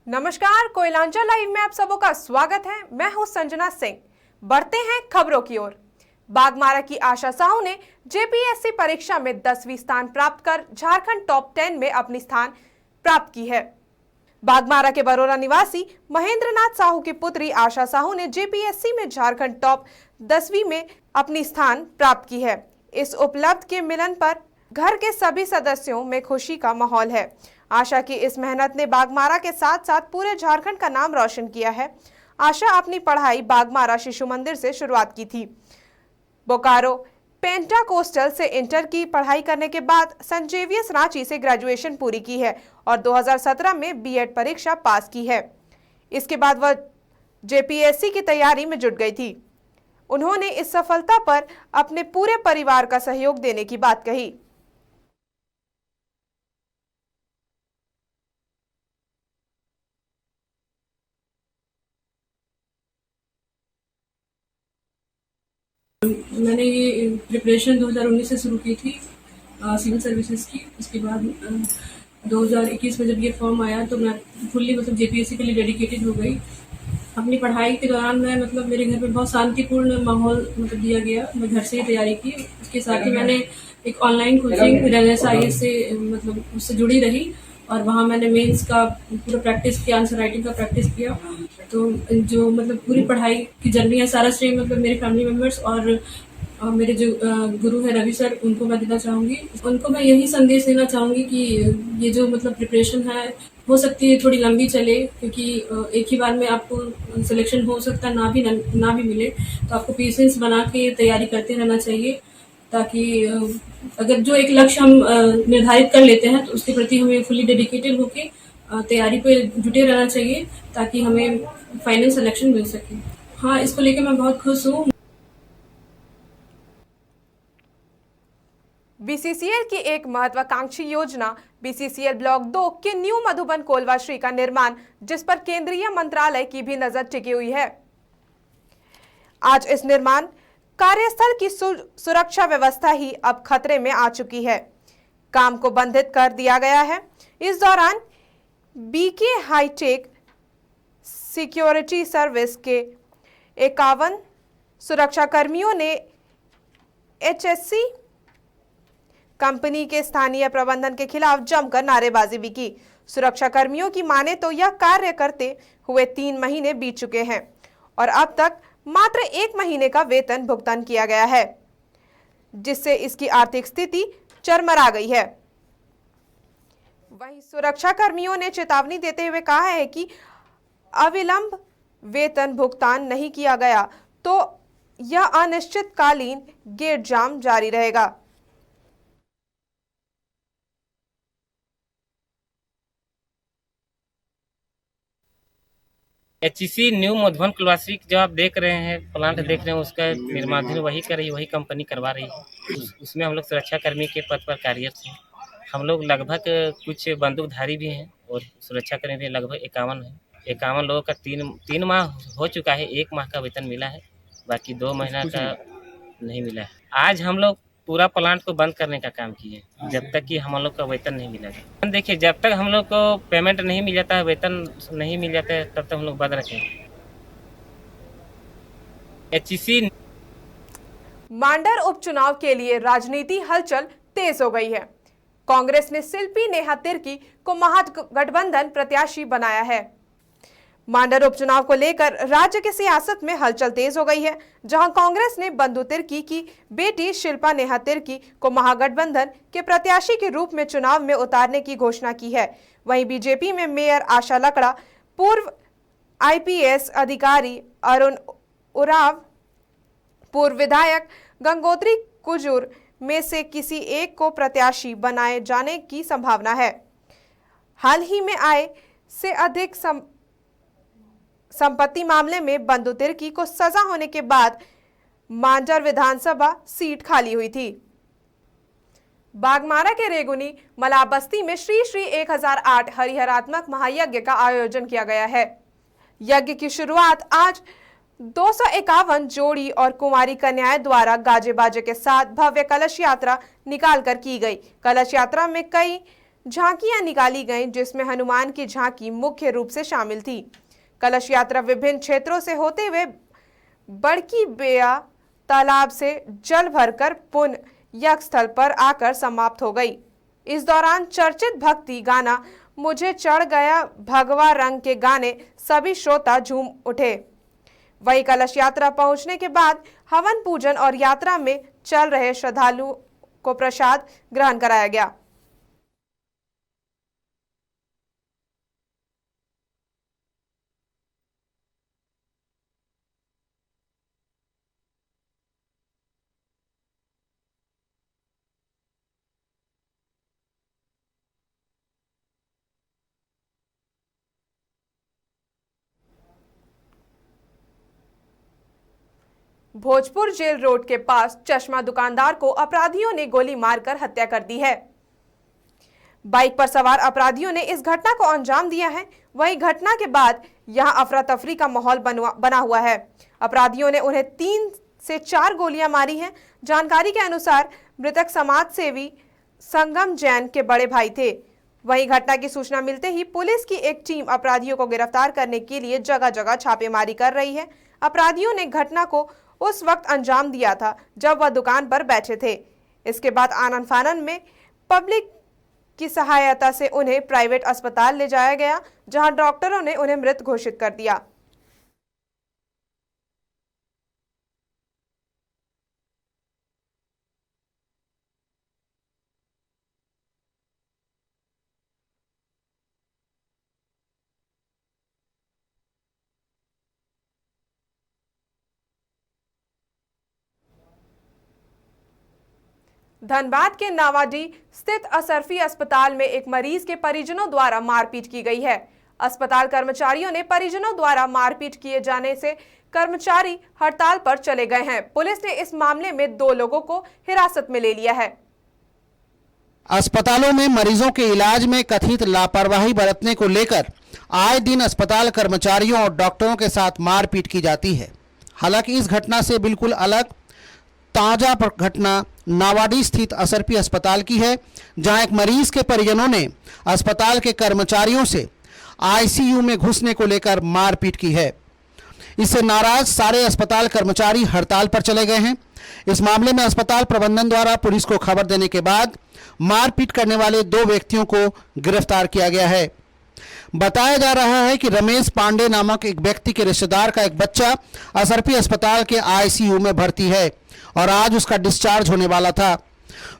नमस्कार, कोयलांचल लाइव में आप सबों का स्वागत है। मैं हूं संजना सिंह। बढ़ते हैं खबरों की ओर। बागमारा की आशा साहू ने जेपीएससी परीक्षा में 10वीं स्थान प्राप्त कर झारखंड टॉप 10 में अपनी स्थान प्राप्त की है। बागमारा के बरोरा निवासी महेंद्रनाथ साहू की पुत्री आशा साहू ने जेपीएससी में झारखंड टॉप 10वीं में अपनी स्थान प्राप्त की है। इस उपलब्धि के मिलन पर घर के सभी सदस्यों में खुशी का माहौल है। आशा की इस मेहनत ने बागमारा के साथ साथ पूरे झारखंड का नाम रोशन किया है। आशा अपनी पढ़ाई बागमारा शिशु मंदिर से शुरुआत की थी। बोकारो पेंटाकोस्टल से इंटर की पढ़ाई करने के बाद सेंट जेवियर्स रांची से ग्रेजुएशन पूरी की है और 2017 में बीएड परीक्षा पास की है। इसके बाद वह जेपीएससी की तैयारी में जुट गई थी। उन्होंने इस सफलता पर अपने पूरे परिवार का सहयोग देने की बात कही। मैंने ये प्रिपरेशन 2019 से शुरू की थी सिविल सर्विसेज की। उसके बाद 2021 में जब ये फॉर्म आया तो मैं फुल्ली जेपीएससी के लिए डेडिकेटेड हो गई। अपनी पढ़ाई के दौरान मैं मेरे घर में बहुत शांतिपूर्ण माहौल दिया गया। मैं घर से ही तैयारी की। उसके साथ ही मैंने एक ऑनलाइन कोचिंग RNSIS से उससे जुड़ी रही और वहाँ मैंने मेंस का पूरा प्रैक्टिस किया, आंसर राइटिंग का प्रैक्टिस किया। तो जो पूरी पढ़ाई की जर्नी है, सारा श्रेय मेरे फैमिली मेम्बर्स और मेरे जो गुरु है रवि सर, उनको मैं देना चाहूँगी। उनको मैं यही संदेश देना चाहूँगी कि ये जो प्रिपरेशन है, हो सकती है थोड़ी लंबी चले, क्योंकि एक ही बार में आपको सिलेक्शन हो सकता है ना भी मिले। तो आपको पेशेंस बना के तैयारी करते रहना चाहिए, ताकि अगर जो एक लक्ष्य हम निर्धारित कर लेते हैं तो उसके प्रति हमें फुली डेडिकेटेड होके तैयारी पे जुटे रहना चाहिए, ताकि हमें फाइनल सिलेक्शन मिल सके। हाँ, इसको लेकर मैं बहुत खुश हूँ। बीसीसीएल की एक महत्वाकांक्षी योजना बीसीसीएल ब्लॉक 2 के न्यू मधुबन कोलवा श्री का निर्माण, जिस पर केंद्रीय मंत्रालय की भी नजर टिकी हुई है। आज इस निर्माण कार्यस्थल की सुरक्षा व्यवस्था ही अब खतरे में आ चुकी है। काम को बंधित कर दिया गया है। इस दौरान बीके हाईटेक सिक्योरिटी सर्विस के 51 सुरक्षा कर्मियों ने एचएससी कंपनी के स्थानीय प्रबंधन के खिलाफ जमकर नारेबाजी भी की। सुरक्षा कर्मियों की माने तो यह कार्य करते हुए 3 महीने बीत चुके हैं और अब तक मात्र 1 महीने का वेतन भुगतान किया गया है, जिससे इसकी आर्थिक स्थिति चरमरा गई है। वहीं सुरक्षा कर्मियों ने चेतावनी देते हुए कहा है कि अविलंब वेतन भुगतान नहीं किया गया तो यह अनिश्चितकालीन गेट जाम जारी रहेगा। एचईसी न्यू मधुबन क्लासिक जो आप देख रहे हैं, प्लांट देख रहे हैं, उसका निर्माण वही कर रही, वही कंपनी करवा रही है। उसमें हम लोग सुरक्षा कर्मी के पद पर कार्यरत हैं। हम लोग लगभग कुछ बंदूकधारी भी हैं और सुरक्षा कर्मी भी लगभग 51 है। 51 लोगों का 3 माह हो चुका है। 1 माह का वेतन मिला है, बाकी 2 महीना का नहीं मिला है। आज हम लोग पूरा प्लांट को बंद करने का काम किए, जब तक कि हम लोग का वेतन नहीं मिलेगा। देखिए, जब तक हम लोग को पेमेंट नहीं मिल जाता है, वेतन नहीं मिल जाता है, तब तक हम लोग बंद रखेंगे। एचईसी मांडर उपचुनाव के लिए राजनीति हलचल तेज हो गई है। कांग्रेस ने शिल्पी नेहा तिर्की को महागठबंधन प्रत्याशी बनाया है। मांडर उपचुनाव को लेकर राज्य की सियासत में हलचल तेज हो गई है, जहां कांग्रेस ने बंधु तिर्की की बेटी शिल्पा नेहा तिर्की को महागठबंधन के प्रत्याशी के रूप में चुनाव में उतारने की घोषणा की है। वहीं बीजेपी में मेयर आशा लकड़ा, पूर्व आईपीएस अधिकारी अरुण उराव, पूर्व विधायक गंगोत्री कुजूर में से किसी एक को प्रत्याशी बनाए जाने की संभावना है। हाल ही में आय से अधिक संपत्ति मामले में बंधु तिर्की को सजा होने के बाद मांडर विधानसभा सीट खाली हुई थी। बागमारा के रेगुनी मलाह बस्ती में श्री श्री 1008 हरिहरात्मक महायज्ञ का आयोजन किया गया है। यज्ञ की शुरुआत आज 251 जोड़ी और कुमारी कन्याएं द्वारा गाजे बाजे के साथ भव्य कलश यात्रा निकालकर की गई। कलश यात्रा में कई झांकियां निकाली गईं, जिसमें हनुमान की झांकी मुख्य रूप से शामिल थी। कलश यात्रा विभिन्न क्षेत्रों से होते हुए बड़की बेया तालाब से जल भरकर पुनः यज्ञ स्थल पर आकर समाप्त हो गई। इस दौरान चर्चित भक्ति गाना मुझे चढ़ गया भगवा रंग के गाने सभी श्रोता झूम उठे। वही कलश यात्रा पहुंचने के बाद हवन पूजन और यात्रा में चल रहे श्रद्धालुओं को प्रसाद ग्रहण कराया गया। भोजपुर जेल रोड के पास चश्मा दुकानदार को अपराधियों ने गोली मारकर हत्या कर दी है। बाइक पर सवार अपराधियों ने इस घटना को अंजाम दिया है। वहीं घटना के बाद यहां अफरा तफरी का माहौल बना हुआ है। अपराधियों ने उन्हें 3 से 4 गोलियां मारी हैं। जानकारी के अनुसार मृतक समाज सेवी संगम जैन के बड़े भाई थे। वहीं घटना की सूचना मिलते ही पुलिस की एक टीम अपराधियों को गिरफ्तार करने के लिए जगह जगह छापेमारी कर रही है। अपराधियों ने घटना को उस वक्त अंजाम दिया था जब वह दुकान पर बैठे थे। इसके बाद आनन फानन में पब्लिक की सहायता से उन्हें प्राइवेट अस्पताल ले जाया गया, जहां डॉक्टरों ने उन्हें मृत घोषित कर दिया। धनबाद के नावाडी स्थित असरफी अस्पताल में एक मरीज के परिजनों द्वारा मारपीट की गई है। अस्पताल कर्मचारियों ने परिजनों द्वारा मारपीट किए जाने से कर्मचारी हड़ताल पर चले गए हैं। पुलिस ने इस मामले में 2 लोगों को हिरासत में ले लिया है। अस्पतालों में मरीजों के इलाज में कथित लापरवाही बरतने को लेकर आए दिन अस्पताल कर्मचारियों और डॉक्टरों के साथ मारपीट की जाती है। हालांकि इस घटना से बिल्कुल अलग ताजा घटना नावाडी स्थित असरफी अस्पताल की है, जहां एक मरीज के परिजनों ने अस्पताल के कर्मचारियों से आईसीयू में घुसने को लेकर मारपीट की है। इससे नाराज सारे अस्पताल कर्मचारी हड़ताल पर चले गए हैं। इस मामले में अस्पताल प्रबंधन द्वारा पुलिस को खबर देने के बाद मारपीट करने वाले 2 व्यक्तियों को गिरफ्तार किया गया है। बताया जा रहा है कि रमेश पांडे नामक एक व्यक्ति के रिश्तेदार का एक बच्चा असरफी अस्पताल के आईसीयू में भर्ती है और आज उसका डिस्चार्ज होने वाला था।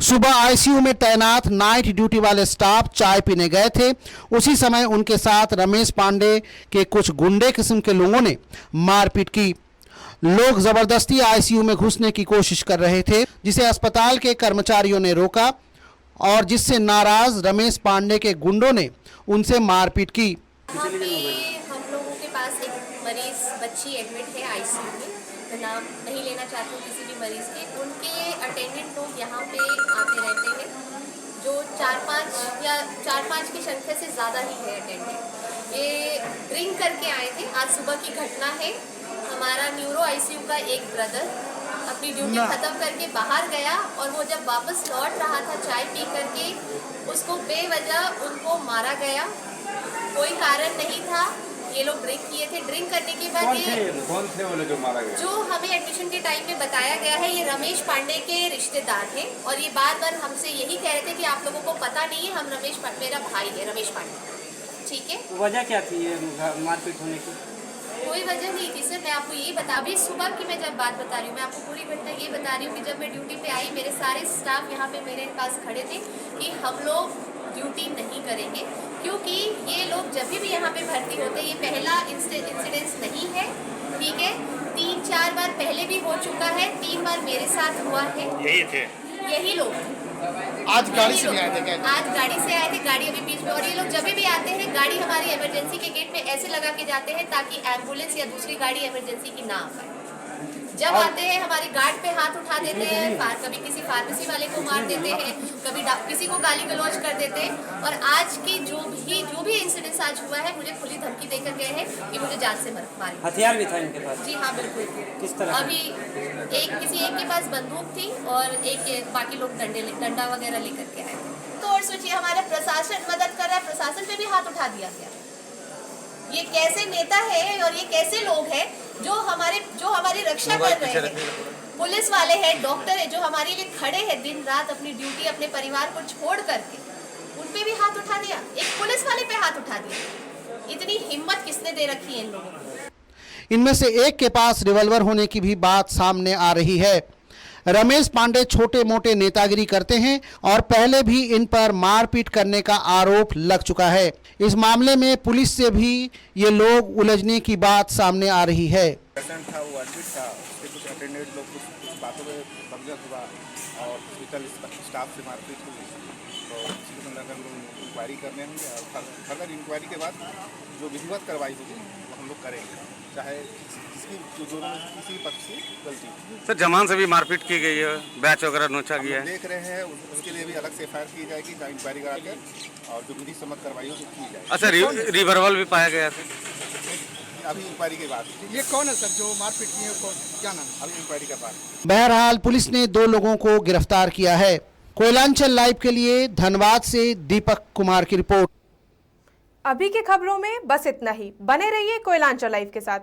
सुबह आईसीयू में तैनात नाइट ड्यूटी वाले स्टाफ चाय पीने गए थे। उसी समय उनके साथ रमेश पांडे के कुछ गुंडे किस्म के लोगों ने मारपीट की। लोग जबरदस्ती आईसीयू में घुसने की कोशिश कर रहे थे, जिसे अस्पताल के कर्मचारियों ने रोका और जिससे नाराज रमेश पांडे के गुंडों ने उनसे मारपीट की। यहाँ पे हम लोगों के पास एक मरीज बच्ची एडमिट है आईसीयू में। मैं नाम नहीं लेना चाहती हूँ किसी भी मरीज के। उनके अटेंडेंट लोग यहाँ पे आते रहते हैं, जो 4-5 की संख्या से ज़्यादा ही है अटेंडेंट। ये ड्रिंक करके आए थे। आज सुबह की घटना है। हमारा न्यूरो आईसीयू का एक ब्रदर अपनी ड्यूटी ख़त्म करके बाहर गया और वो जब वापस लौट रहा था चाय पी करके, उसको बेवजह उनको मारा गया। कोई कारण नहीं था। ये लोग ड्रिंक किए थे। ड्रिंक करने के बाद कौन थे वो लोग जो मारा गया? जो हमें एडमिशन के टाइम में बताया गया है, ये रमेश पांडे के रिश्तेदार हैं और ये बार बार हमसे यही कह रहे थे कि आप लोगों को पता नहीं है, मेरा भाई है रमेश पांडे। ठीक है, वजह क्या थी ये मारपीट होने की? कोई वजह नहीं थी सर। मैं आपको यही बता, अभी सुबह की मैं जब बात बता रही हूँ, मैं आपको पूरी घटना ये बता रही हूँ कि जब मैं ड्यूटी पे आई, मेरे सारे स्टाफ यहाँ पे मेरे पास खड़े थे कि हम लोग ड्यूटी नहीं करेंगे, क्योंकि ये लोग जब भी यहाँ पे भर्ती होते हैं, ये पहला इंसिडेंस नहीं है। ठीक है, 3-4 बार पहले भी हो चुका है। 3 बार मेरे साथ हुआ है। यही लोग आज गाड़ी से आए थे क्या? आज गाड़ी से आए थे। गाड़ी अभी बीच में, और ये लोग जब भी आते हैं गाड़ी हमारी इमरजेंसी के गेट में ऐसे लगा के जाते हैं ताकि एम्बुलेंस या दूसरी गाड़ी इमरजेंसी की ना आ पाए। जब आते हैं हमारी गार्ड पे हाथ उठा देते हैं, कभी किसी फार्मेसी वाले को मार देते हैं, कभी किसी को गाली गलौज कर देते हैं। और आज की जो भी इंसिडेंस आज हुआ है, मुझे खुली धमकी देकर गए हैं कि मुझे जान से मारेंगे। हथियार भी था इनके पास? जी हाँ, बिल्कुल। किस तरह? अभी किसी एक के पास बंदूक थी और बाकी लोग डंडा वगैरह लेकर के आए थे। तो और सोचिए हमारा प्रशासन मदद कर रहा है, प्रशासन पे भी हाथ उठा दिया गया। ये कैसे नेता है और ये कैसे लोग हैं जो हमारी रक्षा कर रहे हैं, पुलिस वाले हैं, डॉक्टर है जो हमारे लिए खड़े हैं दिन रात अपनी ड्यूटी अपने परिवार को छोड़ करके, उन पे भी हाथ उठा दिया, एक पुलिस वाले पे हाथ उठा दिया। इतनी हिम्मत किसने दे रखी है इन लोगों को? इनमें से एक के पास रिवॉल्वर होने की भी बात सामने आ रही है। रमेश पांडे छोटे मोटे नेतागिरी करते हैं और पहले भी इन पर मारपीट करने का आरोप लग चुका है। इस मामले में पुलिस से भी ये लोग उलझने की बात सामने आ रही है। पेशेंट था, वो एडमिट था, उसके कुछ अटेंडेंट लोग कुछ बातों में बगजत हुआ और हॉस्पिटल स्टाफ से मारपीट हुई। तो इसी के संदर्भ में हम लोग इंक्वायरी करने होंगे और फर्दर इंक्वायरी के बाद जो विधिवत कार्रवाई होगी वो हम लोग करेंगे, चाहे किसी पक्ष की गलती। सर जवान से भी मारपीट की गई है, बैच वगैरह नोचा गया है। देख रहे हैं उसके लिए भी अलग से एफआईआर की जाएगी, जहाँ इंक्वायरी कराकर और जो विधि सम्मत कार्रवाई हो की जाएगी। अच्छा रिवर्बल भी पाया गया है अभी इंक्वायरी के बाद। ये कौन है सर जो मारपीट की है, कौन, क्या नाम? अभी इंक्वायरी का बाद। बहरहाल पुलिस ने 2 लोगों को गिरफ्तार किया है। कोयलांचल लाइव के लिए धनबाद से दीपक कुमार की रिपोर्ट। अभी की खबरों में बस इतना ही। बने रहिए कोयलांचल लाइव के साथ।